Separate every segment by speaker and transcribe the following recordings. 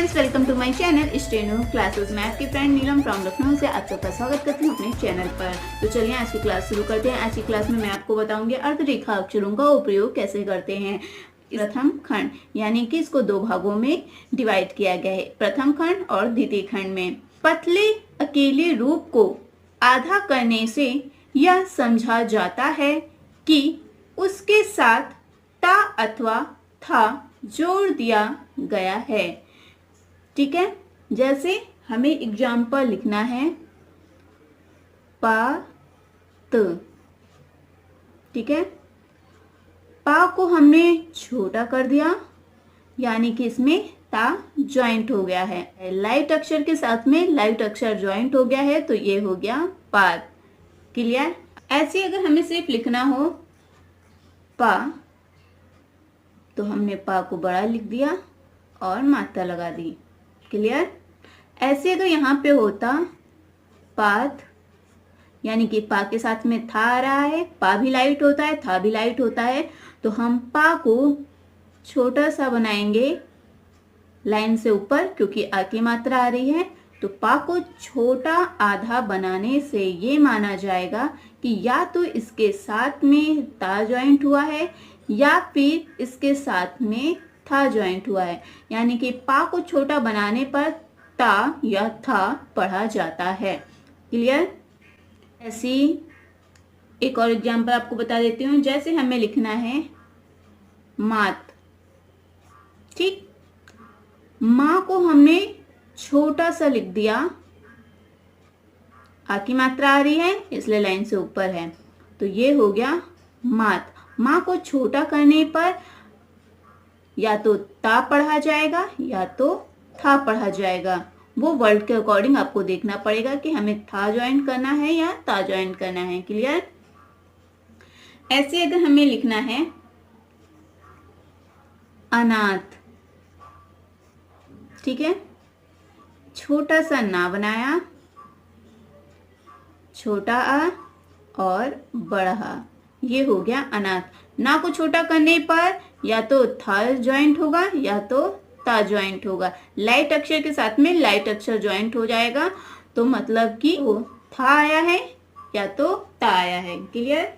Speaker 1: Friends, welcome to my channel steno classes. मैं आपकी friend Neelam from Lucknow से आप सबका स्वागत करती हूँ अपने चैनल पर। तो चलिए आज की क्लास शुरू करते हैं। आज की क्लास में मैं आपको बताऊंगी अर्धरेखा अक्षरों का उपयोग कैसे करते हैं। प्रथम खंड यानी कि इसको दो भागों में डिवाइड किया गया है, प्रथम खंड और द्वितीय खंड में। पतले अकेले रूप को आधा करने से यह समझा जाता है कि उसके साथ ता अथवा था जोड़ दिया गया है। ठीक है, जैसे हमें एग्जाम्पल लिखना है पा त। ठीक है, पा को हमने छोटा कर दिया यानी कि इसमें ता ज्वाइंट हो गया है। लाइट अक्षर के साथ में लाइट अक्षर ज्वाइंट हो गया है तो ये हो गया पात। क्लियर? ऐसे अगर हमें सिर्फ लिखना हो पा तो हमने पा को बड़ा लिख दिया और मात्रा लगा दी। क्लियर? ऐसे अगर यहाँ पे होता पात यानी कि पा के साथ में था आ रहा है, पा भी लाइट होता है, था भी लाइट होता है, तो हम पा को छोटा सा बनाएंगे लाइन से ऊपर क्योंकि आ की मात्रा आ रही है। तो पा को छोटा आधा बनाने से ये माना जाएगा कि या तो इसके साथ में ता ज्वाइंट हुआ है या फिर इसके साथ में था ज्वाइंट हुआ है, यानी कि पा को छोटा बनाने पर ता या था पढ़ा जाता है। क्लियर? ऐसी एक और एग्जांपल आपको बता देती हूँ। जैसे हमें लिखना है मात। ठीक, माँ को हमने छोटा सा लिख दिया, आ की मात्रा आ रही है इसलिए लाइन से ऊपर है, तो ये हो गया मात। माँ को छोटा करने पर या तो ता पढ़ा जाएगा या तो था पढ़ा जाएगा। वो वर्ड के अकॉर्डिंग आपको देखना पड़ेगा कि हमें था ज्वाइन करना है या ता ज्वाइन करना है। क्लियर? ऐसे अगर हमें लिखना है अनाथ। ठीक है, छोटा सा ना बनाया, छोटा आ और बड़ा आ, ये हो गया अनाथ। ना को छोटा करने पर या तो था ज्वाइंट होगा या तो ता ज्वाइंट होगा। लाइट अक्षर के साथ में लाइट अक्षर ज्वाइंट हो जाएगा, तो मतलब कि वो था आया है या तो ता आया है। क्लियर?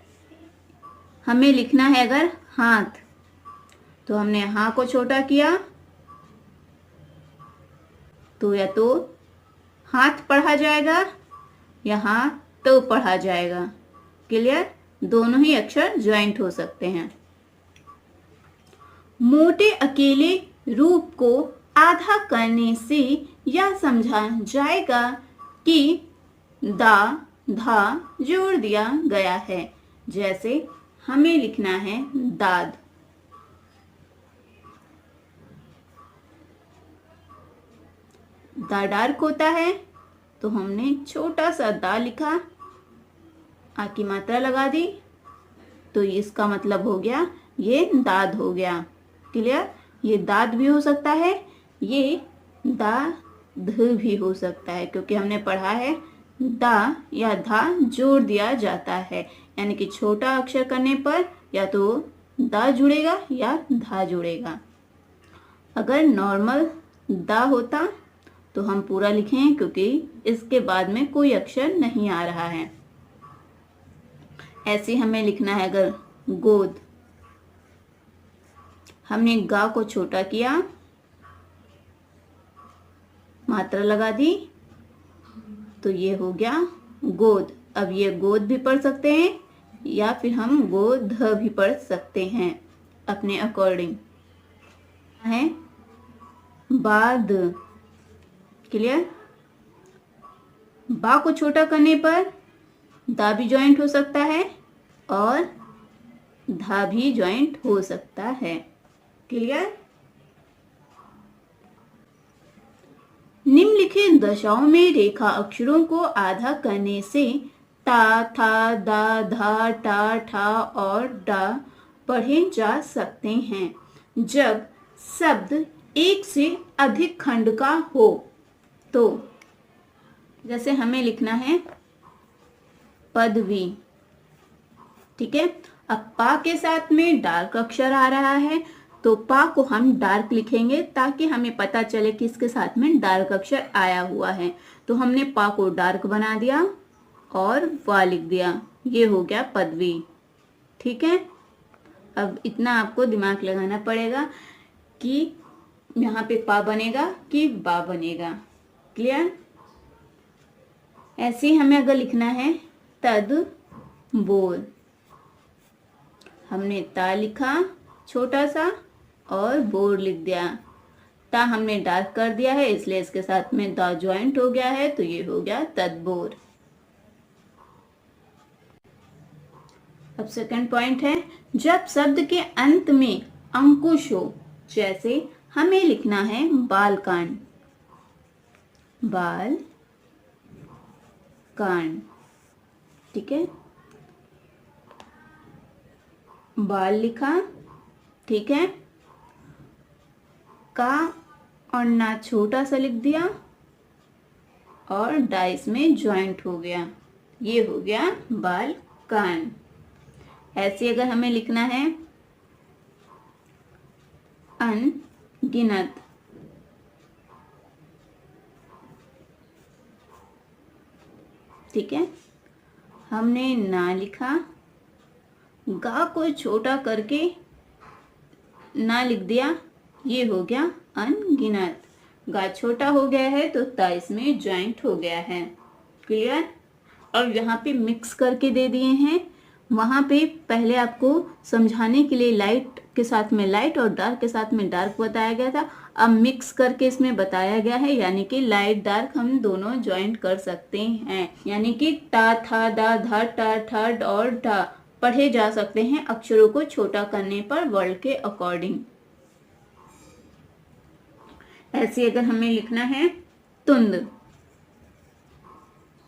Speaker 1: हमें लिखना है अगर हाथ, तो हमने हा को छोटा किया तो या तो हाथ पढ़ा जाएगा या हाथ तो पढ़ा जाएगा। क्लियर? दोनों ही अक्षर ज्वाइंट हो सकते हैं। मोटे अकेले रूप को आधा करने से यह समझा जाएगा कि दा धा जोड़ दिया गया है। जैसे हमें लिखना है दाद। दा डार्क होता है तो हमने छोटा सा दा लिखा, आ की मात्रा लगा दी, तो इसका मतलब हो गया ये दाद हो गया। क्लियर? ये दाद भी हो सकता है, ये दाध भी हो सकता है क्योंकि हमने पढ़ा है दा या धा जोड़ दिया जाता है, यानी कि छोटा अक्षर करने पर या तो दा जुड़ेगा या धा जुड़ेगा। अगर नॉर्मल दा होता तो हम पूरा लिखें क्योंकि इसके बाद में कोई अक्षर नहीं आ रहा है। ऐसे हमें लिखना है अगर गोद, हमने गा को छोटा किया, मात्रा लगा दी, तो ये हो गया गोद। अब ये गोद भी पढ़ सकते हैं या फिर हम गोध भी पढ़ सकते हैं अपने अकॉर्डिंग। है बाद। क्लियर? बा को छोटा करने पर दा भी ज्वाइंट हो सकता है और धा भी ज्वाइंट हो सकता है। क्लियर? निम्नलिखित दशाओं में रेखा अक्षरों को आधा करने से ता, था, दा, धा, टा, ठा और डा पढ़े जा सकते हैं। जब शब्द एक से अधिक खंड का हो तो जैसे हमें लिखना है पदवी। ठीक है, अब पा के साथ में डार्क अक्षर आ रहा है तो पा को हम डार्क लिखेंगे ताकि हमें पता चले कि इसके साथ में डार्क अक्षर आया हुआ है। तो हमने पा को डार्क बना दिया और वा लिख दिया, ये हो गया पदवी। ठीक है, अब इतना आपको दिमाग लगाना पड़ेगा कि यहाँ पे पा बनेगा कि बा बनेगा। क्लियर? ऐसे ही हमें अगर लिखना है तद बोर, हमने ता लिखा छोटा सा और बोर लिख दिया। ता हमने डार्क कर दिया है इसलिए इसके साथ में दा ज्वाइंट हो गया है, तो ये हो गया तदबोर। अब सेकंड पॉइंट है, जब शब्द के अंत में अंकुश हो, जैसे हमें लिखना है बालकांड, बाल कांड। ठीक है, बाल लिखा, ठीक है, का और ना छोटा सा लिख दिया और डाइस में ज्वाइंट हो गया, ये हो गया बाल कांड। ऐसे अगर हमें लिखना है अनगिनत, ठीक है, हमने ना लिखा, गा को छोटा करके ना लिख दिया, ये हो गया अनगिनत। गा छोटा हो गया है तो ता इसमें ज्वाइंट हो गया है। क्लियर? और यहाँ पे मिक्स करके दे दिए हैं, वहाँ पे पहले आपको समझाने के लिए लाइट के साथ में लाइट और डार्क के साथ में डार्क बताया गया था, अब मिक्स करके इसमें बताया गया है, यानी कि लाइट डार्क हम दोनों ज्वाइंट कर सकते हैं। यानी कि ता था दा धा टा ठा ड और ढा पढ़े जा सकते हैं अक्षरों को छोटा करने पर वर्ड के अकॉर्डिंग। ऐसे अगर हमें लिखना है तुंद,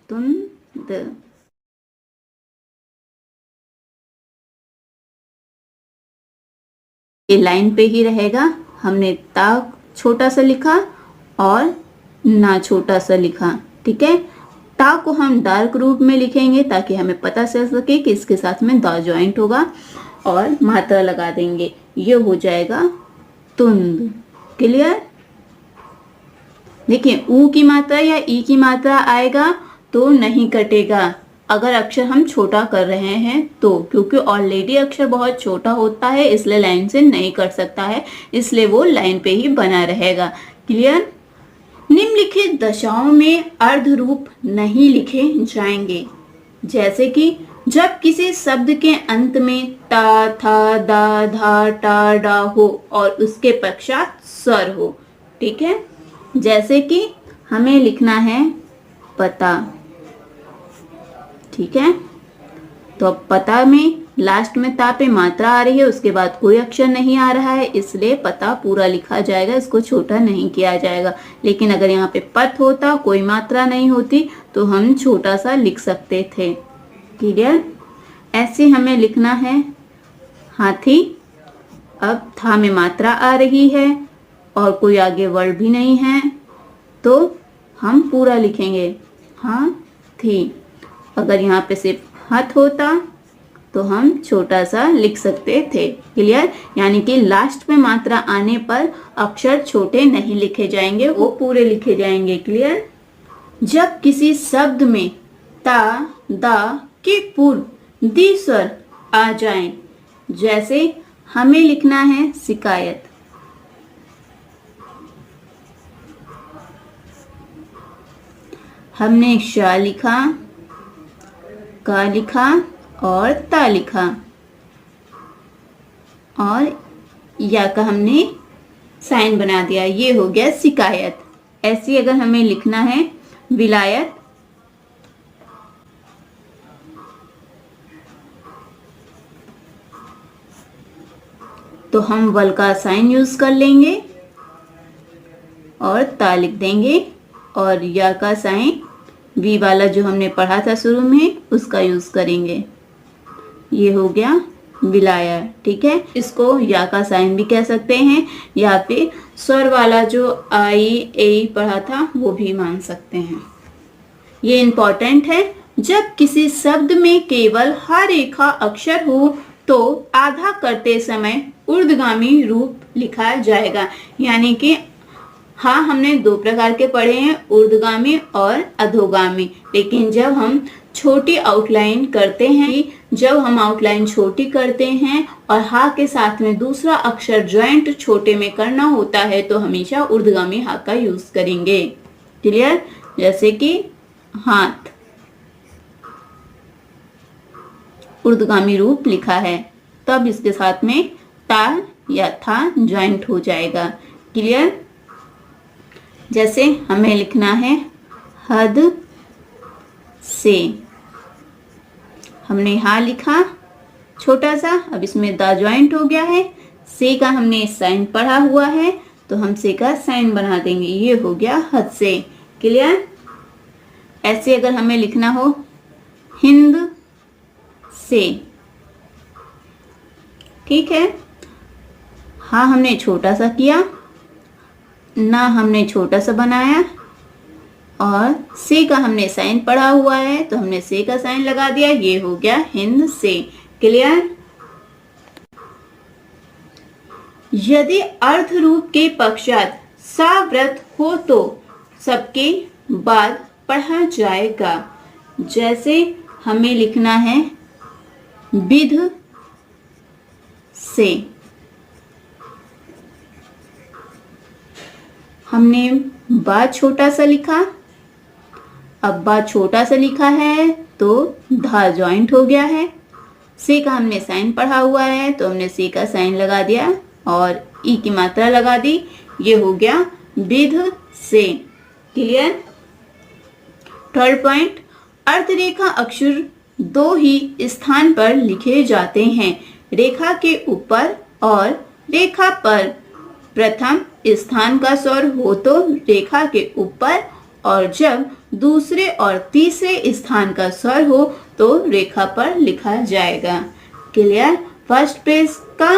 Speaker 1: तुंद, ये लाइन पे ही रहेगा। हमने ता छोटा सा लिखा और ना छोटा सा लिखा। ठीक है, ता को हम डार्क रूप में लिखेंगे ताकि हमें पता चल सके कि इसके साथ में दा ज्वाइंट होगा, और मात्रा लगा देंगे, ये हो जाएगा तुंद। क्लियर? देखिए, ऊ की मात्रा या ई की मात्रा आएगा तो नहीं कटेगा अगर अक्षर हम छोटा कर रहे हैं तो, क्योंकि ऑलरेडी अक्षर बहुत छोटा होता है इसलिए लाइन से नहीं कट सकता है, इसलिए वो लाइन पे ही बना रहेगा। क्लियर? निम्नलिखित दशाओं में अर्ध रूप नहीं लिखे जाएंगे, जैसे कि जब किसी शब्द के अंत में ता था दा धा टा डा हो और उसके पश्चात स्वर हो। ठीक है, जैसे कि हमें लिखना है पता। ठीक है, तो अब पता में लास्ट में ता पे मात्रा आ रही है, उसके बाद कोई अक्षर नहीं आ रहा है, इसलिए पता पूरा लिखा जाएगा, इसको छोटा नहीं किया जाएगा। लेकिन अगर यहाँ पे पत होता, कोई मात्रा नहीं होती, तो हम छोटा सा लिख सकते थे। क्लियर? ऐसे हमें लिखना है हाथी। अब था में मात्रा आ रही है और कोई आगे वर्ड भी नहीं है, तो हम पूरा लिखेंगे हाथी। अगर यहाँ पे सिर्फ हाथ होता तो हम छोटा सा लिख सकते थे। क्लियर? यानी कि लास्ट में मात्रा आने पर अक्षर छोटे नहीं लिखे जाएंगे, वो पूरे लिखे जाएंगे। क्लियर? जब किसी शब्द में ता दा के पूर्व दी स्वर आ जाए, जैसे हमें लिखना है शिकायत। हमने शा लिखा, का लिखा और ता लिखा, और या का हमने साइन बना दिया, ये हो गया शिकायत। ऐसी अगर हमें लिखना है विलायत, तो हम वल का साइन यूज कर लेंगे और ता लिख देंगे, और या का साइन वी वाला जो हमने पढ़ा था शुरू में उसका यूज करेंगे, ये हो गया विलाया। ठीक है, इसको या का साइन भी कह सकते हैं, या फिर स्वर वाला जो आई ए पढ़ा था वो भी मान सकते हैं। ये इंपॉर्टेंट है, जब किसी शब्द में केवल हा रेखा अक्षर हो तो आधा करते समय ऊर्ध्वगामी रूप लिखा जाएगा। यानी कि हाँ, हमने दो प्रकार के पढ़े हैं, ऊर्ध्वगामी और अधोगामी। लेकिन जब हम छोटी आउटलाइन करते हैं, जब हम आउटलाइन छोटी करते हैं और हा के साथ में दूसरा अक्षर ज्वाइंट छोटे में करना होता है तो हमेशा ऊर्ध्वगामी हा का यूज करेंगे। क्लियर? जैसे कि हाथ, ऊर्ध्वगामी रूप लिखा है, तब इसके साथ में ता या था ज्वाइंट हो जाएगा। क्लियर? जैसे हमें लिखना है हद से, हमने हा लिखा छोटा सा, अब इसमें दा ज्वाइंट हो गया है, से का हमने साइन पढ़ा हुआ है तो हम से का साइन बना देंगे, ये हो गया हद से। क्लियर? ऐसे अगर हमें लिखना हो हिंद से, ठीक है, हाँ हमने छोटा सा किया, ना हमने छोटा सा बनाया, और से का हमने साइन पढ़ा हुआ है तो हमने से का साइन लगा दिया, ये हो गया हिंद से। क्लियर? यदि अर्थ रूप के पश्चात साव्रत हो तो सबके बाद पढ़ा जाएगा। जैसे हमें लिखना है विध से, हमने बा छोटा सा लिखा, अब बा छोटा सा लिखा है तो धा ज्वाइंट हो गया है, से का हमने साइन पढ़ा हुआ है तो हमने से का साइन लगा दिया और ई की मात्रा लगा दी, ये हो गया विध से। क्लियर? थर्ड पॉइंट, अर्थरेखा अक्षर दो ही स्थान पर लिखे जाते हैं, रेखा के ऊपर और रेखा पर। प्रथम स्थान का स्वर हो तो रेखा के ऊपर, और जब दूसरे और तीसरे स्थान का स्वर हो तो रेखा पर लिखा जाएगा। क्लियर? फर्स्ट पेज का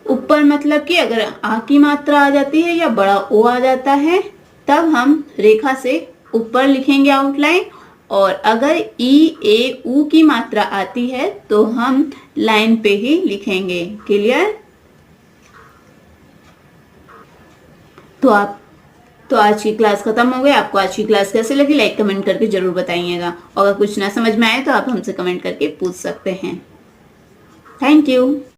Speaker 1: ऊपर मतलब कि अगर आ की मात्रा आ जाती है या बड़ा ओ आ जाता है तब हम रेखा से ऊपर लिखेंगे आउटलाइन, और अगर ई ए ऊ की मात्रा आती है तो हम लाइन पे ही लिखेंगे। क्लियर? तो आज की क्लास खत्म हो गई। आपको आज की क्लास कैसे लगी लाइक कमेंट करके जरूर बताइएगा, और अगर कुछ ना समझ में आए तो आप हमसे कमेंट करके पूछ सकते हैं। Thank you.